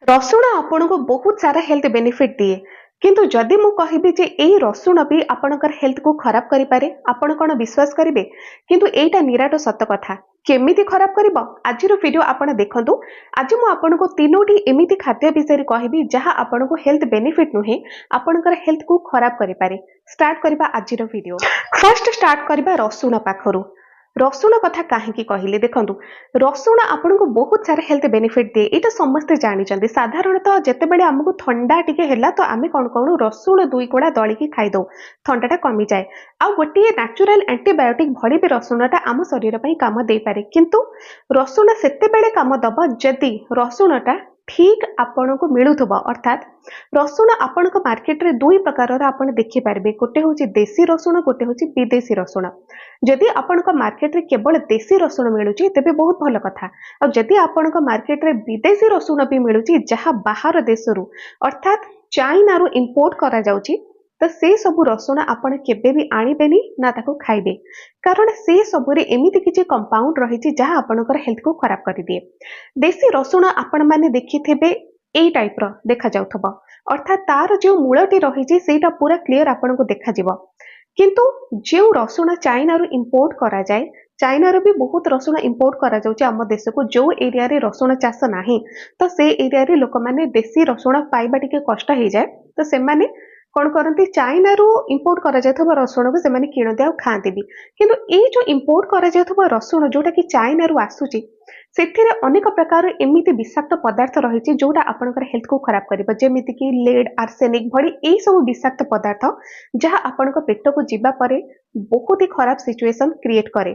रसुण आपन को बहुत सारा हेल्थ बेनिफिट दिए किंतु जदि मु कहबी जे एई रसुण भी आपनकर हेल्थ को खराब करि पारे आपण कोन विश्वास करिवे किंतु एटा निराट सत कथा केमिति खराब करिवो आजिर वीडियो आपण देखंतु। आज मु आपण को तीनोटी एमिति खाद्य विषय रे कहबी जहा आपण को हेल्थ बेनिफिट नुहे आपनकर हेल्थ को खराब करि पारे। स्टार्ट करबा आजिर वीडियो। फर्स्ट स्टार्ट करबा रसुण पाखरु। रसुण कथा कहीं कहले देखु रसुण आपन को बहुत सारा हेल्थ बेनिफिट दिए ये समस्ते जानते साधारणतः जितेबले आमको थंडा टिके हैला तो आम कौन करूँ रसुण 2 कोड़ा दलिकी खाईदे थंडाटा कमी जाए आ गोटे नेचुरल एंटीबायोटिक भली भी रसुणटा आम शरीर पर काम दे पारे किंतु रसुण सेतेबेले काम दब जदि रसुणटा ठीक आपन को मिलुथब अर्थात रसुण आपण मार्केट रे 2 प्रकार आपण देखि पारबे गोटे होची देसी रसुण गोटे होची विदेशी रसुण। जदि आपण मार्केट रे केवल देसी रसुण मिलुची तेबे बहुत भल कथा और जदि आपण मार्केट रे विदेशी रसुण भी मिलुची जहा बाहर देशरू अर्थात चाइना रू इंपोर्ट करा जाउची तो से सब रसुण आपण केबे भी आनिबेनी ना ताको खाइबे कारण से सब रे एमिति किछि कंपाउंड रहिछि जहा आपनकर हेल्थ को खराब करि दिए। देसी रसुण आपण माने देखिथेबे एई टाइप रो देखा जाउथबो अर्थात तार जो मूलटी रहिछि सेटा पूरा क्लियर आपण को देखा जिवो किंतु जो रसुण चाइना रू इंपोर्ट करा जाए चाइना रू भी बहुत रसुण इंपोर्ट करा जाउछि आम देश को जो एरिया रे रसुण चाष नाही तो से एरिया रे लोक माने देसी रसुण पाइबा टिके कष्ट हो जाए तो से माने कौन करती चाइना रू इंपोर्ट करा जायथबा रसुण को सेमाने किणते आ खाते भी किंतु ए जो इंपोर्ट करा जायथबा रसुण जोटा कि चाइना रू आसुची सेथिरे अनेक प्रकार एमिति विषाक्त पदार्थ रही जोटा आपनकर हेल्थ को खराब करिबा जेमिति कि लेड आर्सेनिक भली एई सब विषाक्त पदार्थ जहा आपनकर पेट को जिबा परे बहुत ही खराब सिचुएशन क्रिएट करे।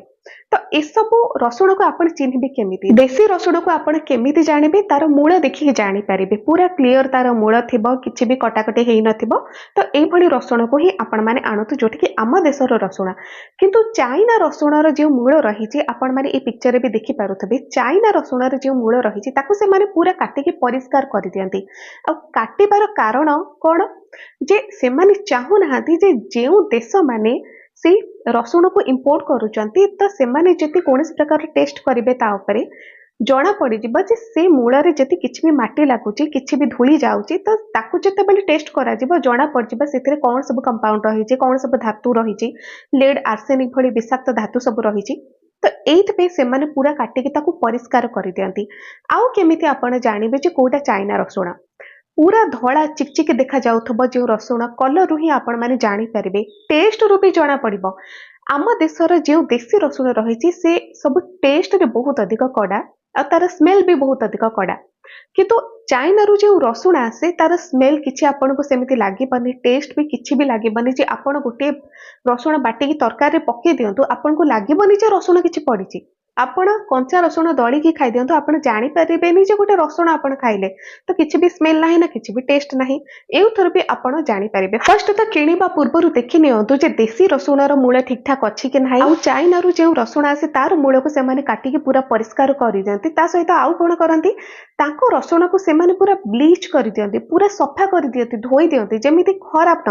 तो ए सब रसुण को आपण चिन्हबे केमिति देसी रसुण को आपण केमिति जानिबे तार मूल देखि जानि पारिबे पूरा क्लियर तार मूल थिबो किछि भी कटाकटी हेइ नथिबो तो एई भली रसुण को ही आपण माने आणुतु जोटा कि आम देशर रसुण किंतु चाइना रसुणर जो मूल रही आपण माने ए पिक्चर रे भी देखि पारुथबे चाइना रसुणर जो मूल रही ताकू से माने पूरा काटिकी परिष्कार कर दियंती आ काटिबार कारण कोन जे से माने चाहू नाहांती जे जेउ देश माने से रसुण को इंपोर्ट करूचंती तो से माने जति कोनस प्रकार टेस्ट करिवे ता ऊपरे जना पड़ी जिबा जे से मूल रे जति किछि भी माटी लागुची किछि भी धूली जाउची तो ताकू जते बेले टेस्ट करा जिबा जना पड़ जिबा सेथिरे कोन सब कंपाउंड रहिची कोन सब धातु रहिची लेड आर्सेनिक भली विषाक्त धातु सब रहिची तो एइथबे से माने पूरा काटिकी ताकू परिष्कार कर दियंती। आउ केमिति आपण जानिबे जे कोटा चाइना रसुण पूरा धला चिकचिक देखा जाउथबो जो रसुण कलर रु ही आपण माने जानि परिबे टेस्ट रु भी जना पड़िबो आम देशर जो देसी रसुण रही से सब टेस्ट रे बहुत अधिक कड़ा और तार स्मेल भी बहुत अधिक कड़ा किंतु चाइना रू जो रसुण आसे तार स्मेल किछि आपण को सेमिति लागिबनी टेस्ट भी किछि भी लागिबनी जे आपण गोटे रसुण बाटिकी तरकारी रे पके दियंतु आपण को लागिबनी जे रसुण किछि पड़िछि आपण कंचा रसुण दलिकी खाई दियंतु आपण जानि परिबेनी जे गोटे रसुण आपण खाइले तो किछि भी स्मेल नाही ना किछि भी टेस्ट नाही एउथर भी आपण जानि परिबे। फर्स्ट तो किनिबा पूर्वरु देखि नियंतु जे देसी रसुणर मूल ठीक ठाक अछि कि नाही आ चाइना रू जे रसुण आसे तार मूल को से माने काटिकी पूरा परिष्कार करि दियंती ता सहित आउ कोन करंती ताको रसुण को से माने पूरा ब्लीच करि दियंती पूरा सफा करि दियंती धोई दियंती जेमिति खराब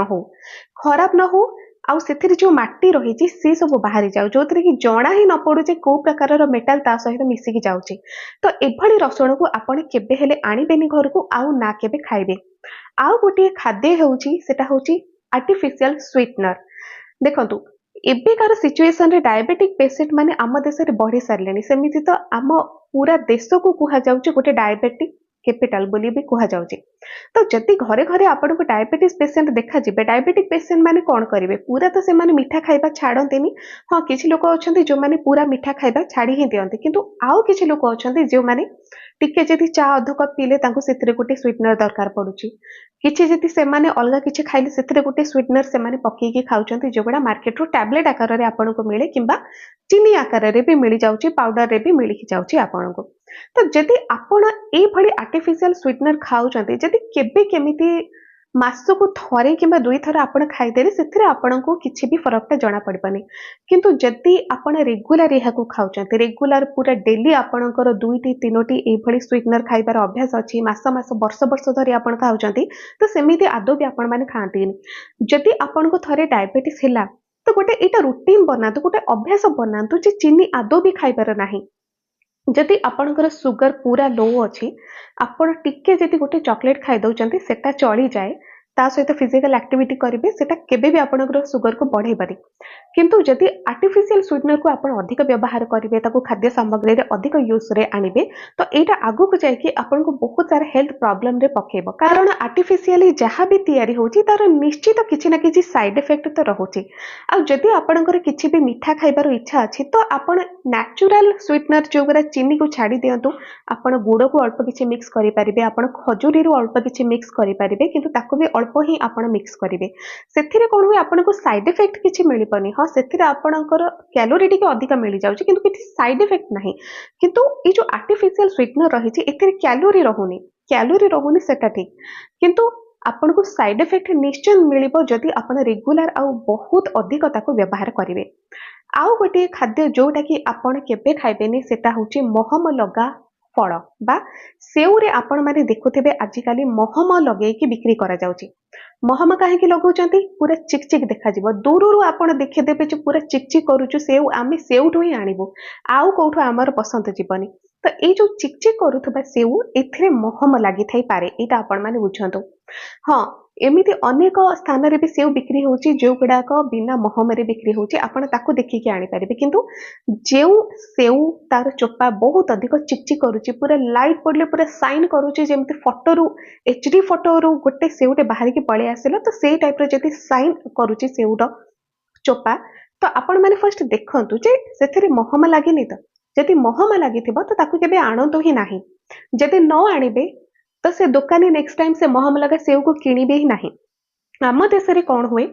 न हो आउ सेथिरे जो माटी रही सी सब बाहरी जाऊ जो कि जना ही न पड़ू जे को प्रकार मेटाल ता सहित मिसिकी जाउची तो एभली रसुण को आपण केबे हेले आनिबेनी घर को आउ ना केबे खाइबे। आउ गोटे खाद्य होउची सेटा होउची आर्टिफिशियल स्वीटनर। देखंतु एबेकार सिचुएशन रे डायबिटिक पेशेंट माने आम देश रे बढ़ी सारलेनी सेमिति तो आम पूरा देश को कुहा जाउची गोटे डायबिटिक कैपिटल बोली भी कुहा जाउची। तो जदि घरे घरे आपण को डायबिटीज पेशेंट देखा जिबे डायबिटिक पेशेंट माने कोन करिवे पूरा तो से माने मीठा खाइबा छाडंतेनी हां किछि लोक अछंती जो माने पूरा मीठा खाइबा छाडी ही दियंती किंतु आउ किछि लोक अछंती जो माने टिके जदि चा अध कप पीले तांको सेतिरे गोटे स्वीटनर दरकार पडुची किछि जदि से माने अलगा किछि खाइले सेतिरे गोटे स्वीटनर से माने पकेकी खाउचंती जोगडा मार्केट रो टैबलेट आकार रे आपण को मिले किंबा चीनी आकार रे भी मिली जाउची पाउडर रे भी मिली जाउची आपण को। तो जदि आपण ए भली आर्टिफिशियल स्वीटनर खाउचंती जदि केबे केमिति मासु को थरे किंबा दुई थर आपण खाइदेले सेथिरे आपण को किछि भी फरकटा जना पड़बनी किंतु जदि आपण रेगुलर एहा को खाउचंती रेगुलर पूरा डेली आपणकर दुईटी तीनोटी ए भली स्वीटनर खाइबार अभ्यास अछि मास मास वर्ष वर्ष धरि आपण खाउचंती तो सेमिति आदो भी आपण माने खांतीनी जदि आपण को थरे डायबिटीज हैला तो गोटे एटा रूटीन बनातु गोटे अभ्यास बनातु जे चीनी आदो भी खाइबार नाही जदि आपणकर सुगर पूरा लो अच्छी आपण टिके जदि गोटे चॉकलेट खाई दउचंती सेटा चली जाए ता सहित फिजिकल एक्टिविटी करेंगे सेटा केबे भी आपणकर सुगर को बढ़ाई पारे किंतु जदि आर्टिफिशियल स्वीटनर को आपण अधिक व्यवहार करेंगे ताको खाद्य सामग्री रे अधिक यूज रे आनिबे तो एटा आगु को जाय कि आपण को बहुत सारा हेल्थ प्रॉब्लम रे पकेबो कारण आर्टिफिशियली जहाँ भी तैयारी होची तार निश्चित किछि ना किछि साइड इफेक्ट तो रहउची आ जदि आपणकर किछि भी मीठा खाइबार इच्छा अछि तो आपण नेचुरल स्वीटनर जो गुरा चीनी को छाड़ी दियंतु आपण गुड़ को अल्प किछि मिक्स करि परिबे आपण खजूरी रो अल्प किछि मिक्स करि परिबे किंतु ताको भी अल्प ही आपण मिक्स करिवे सेथिरे कोन हुए आपण को साइड इफेक्ट किछि मिलि पनी हाँ सेथिरे आपणकर कैलोरी टिके अधिक मिलि जाउची किंतु किछि साइड इफेक्ट नाही किंतु ए जो आर्टिफिशियल स्वीटनर रहिछि एथिरे कैलोरी रहुनी सेटा ठीक किंतु आपण को साइड इफेक्ट निश्चय मिलिबो जदि आपण रेगुलर आ बहुत अधिक ताको व्यवहार करिवे आउ गोटे खाद्य जोटा कि आपण केबे खाइबेनी सेटा होची महम लगा फल बा सेउ रे आपण माने देखुथिबे आजिकाली महम लगेकी बिक्री करा जाउची महम काहेकि लगौचंती पूरा चिकचिक देखा जिवो दूररू आपण देखि देबे जे पूरा चिकचिक करूछु सेउ आमे सेउठु ही आनिबो आउ कोठु हमर पसंद जीवनी तो ये जो चिकचिक करूथबा सेउ एथिरे महम लागि थाई पारे एटा आपण माने बुझंतु हाँ एमिति अनेक स्थान रे भी सेउ बिक्री होची जो गुडाक बिना महम रे बिक्री होची आपण ताको देखिकी आनी पारिबे किंतु जेउ सेउ तार चोपा बहुत अधिक चिकचिक करूची पूरा लाइट पड़ले पूरा साइन करूची जेमति फोटो एचडी फोटो गोटे सेउटे बाहर की पळे आसिला तो से टाइप रे जति साइन करूची सेउर चोपा तो आपण माने फर्स्ट देखंतु जे सेथिरे महम लागिनी तो जदि महम लागिथिबो तो ताकू केबे आणंतु ही नाही जदि न आनिबे तो से दुकानी नेक्स्ट टाइम से महम लगा सेव को किणीबे ही नाही आम देश रे कोन हुए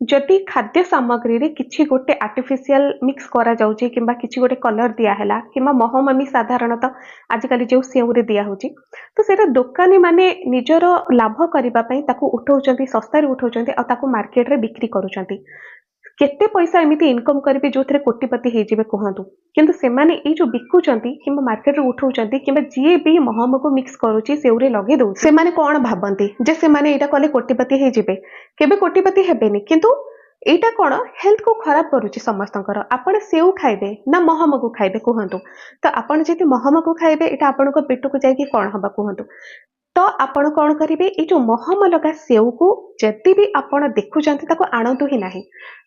जदि खाद्य सामग्री रे किछि गोटे आर्टिफिशियल मिक्स करा जाउची किंबा किछि गोटे कलर दिया हैला किंबा महम मी साधारणतः आजिकाली जो सेव रे दिया होची तो सेटा दुकानी माने निजर लाभ करिबा पई ताकू उठौचंती सस्ता रे उठौचंती आ ताकू मार्केट रे बिक्री करूचंती केते पैसा एमिति इनकम करिवे जोथरे कोटिपति हे जिवे कहंतु किंतु सेमाने ए जो बिकुचंती किंबा मार्केट रे उठौचंती किंबा जे भी महम को मिक्स करूची सेउरे लगे दउ सेमाने कोन भाबंती जे सेमाने एटा कले कोटिपति हे जिवे केबे कोटिपति हेबेनी किंतु एटा कोन हेल्थ को खराब करूची समस्तंकर आपण सेउ खाइबे ना महम को खाइबे कहंतु तो आपण जेति महम को खाइबे एटा आपण को पेट को जाय कि कोन हबा कहंतु तो आपण कौन करिवे ए जो महम लगा सेउ को जति भी आपण देखुचंती ताको आणंतु ही नाही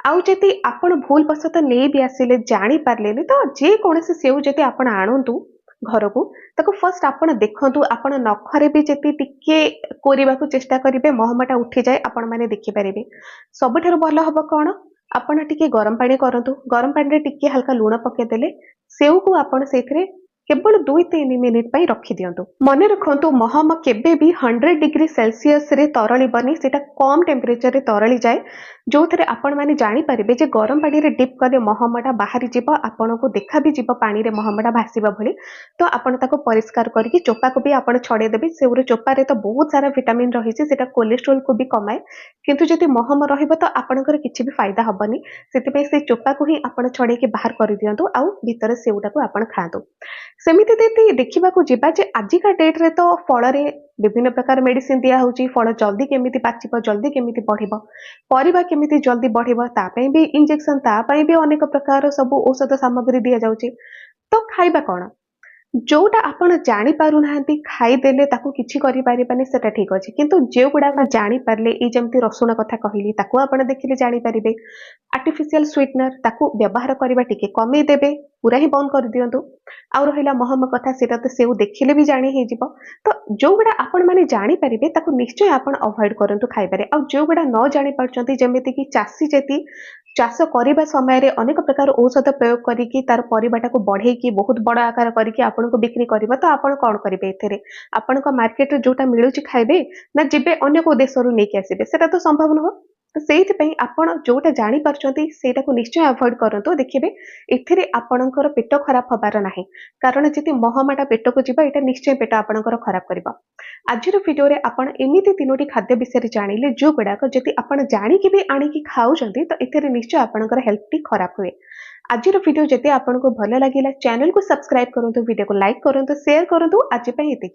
आउ जति आपण भूल बसत नै भी आसिले जानि पारलेनी तो जे कोनसे सेउ जति आपण आणंतु घर को ताको फर्स्ट आपण देखंतु आपण नखरे भी जति टिके कोरिबा को चेष्टा करिवे महमटा उठी जाए आपण माने देखि परिबे सबठार भलो हबो कोन आपण टिके गरम पानी करंतु गरम पानी रे टिके हल्का लूण पके देले सेउ को आपण सेथरे केवल 2-3 मिनिट पई रखी दियंतु मने रखंतु महम केबे भी 100 डिग्री सेल्सियस रे तरली बनी सेटा कम टेम्परेचर रे तरली जाए जो थरे आपण माने जानि परिबे जे गरम पानी रे डिप करले महमटा बाहरी जीव आपण को देखा भी जीव पानी रे महमटा भासीबा भली तो आपण ताको परिष्कार करके चोपा को भी आपण छडे देबे सेउरे चोपा रे तो बहुत सारा विटामिन रहिছে सेटा कोलेस्ट्रॉल को भी कमाए किंतु जति महम रहिबो तो आपणकर किछि भी फायदा हबनी सेति पे से चोपा को ही आपण छडे के बाहर कर दियंतु आउ भीतर सेउटा को आपण खांतु सेमिति देती देखा जीवा जे आजिका डेट रे तो फल रे विभिन्न प्रकार मेडिसिन दिया होची फल जल्दी केमिति पाचिबो जल्दी केमिति बढ़िबो परिबा केमिति जल्दी बढ़िबो ता पई भी इंजेक्शन ता पई भी अनेक प्रकार सब औषध सामग्री दिया जाउची तो खाइबा कोन जोटा आपण जानि पारु नाहंती खाई देले ताकू किछि करि पारिबानी सेटा ठीक अछि किंतु जे गुडा जानि पारले ए जेमति रसुण कथा कहिली ताकू आपण देखिले जानि पारिबे आर्टिफिशियल स्वीटनर ताकू व्यवहार करिबा टिके कमी देबे पूरा ही बंद कर दियंतु आ रहिला महम कथा सेटा तो सेउ देखिले भी जानि हे जिवो तो जो गुडा आपण माने जानि पारिबे ताकू निश्चय आपण अवॉइड करंतु खाइबारे आ जो गुडा न जानि परचंती जेमिति कि चासी जेति चाष करने समय रे अनेक प्रकार औषध प्रयोग करिकी तार परिबाटा को बढ़ेकी बहुत बड़ आकार करिकी आपण को बिक्री करिबा तो आपण कोन करिवे एथरे आपण को मार्केट रे जोटा मिलुची खाइबे ना जिबे अन्य को देश रु नेकी आसीबे सेटा तो संभव नहो तो सेहित पई आपण जोटा जानि परचंती सेटा को निश्चय अवॉइड करंतो देखिबे एथरे आपणकर पेट खराब हबार नाही कारण जति महमाटा पेट को जिबा एटा निश्चय पेट आपणकर खराब करबा आजिर वीडियो रे आपण एमिति तीनोटी खाद्य विषय रे जानिले जो गुडाक जति आपण जानि कि भी आनि कि खाउचंती तो एथरे निश्चय आपणकर हेल्थ टी खराब हुए आजिर वीडियो जति आपनको भलो लागिला चैनल को सब्सक्राइब करंतु वीडियो को लाइक करंतु शेयर करंतु आज पई एतिकी।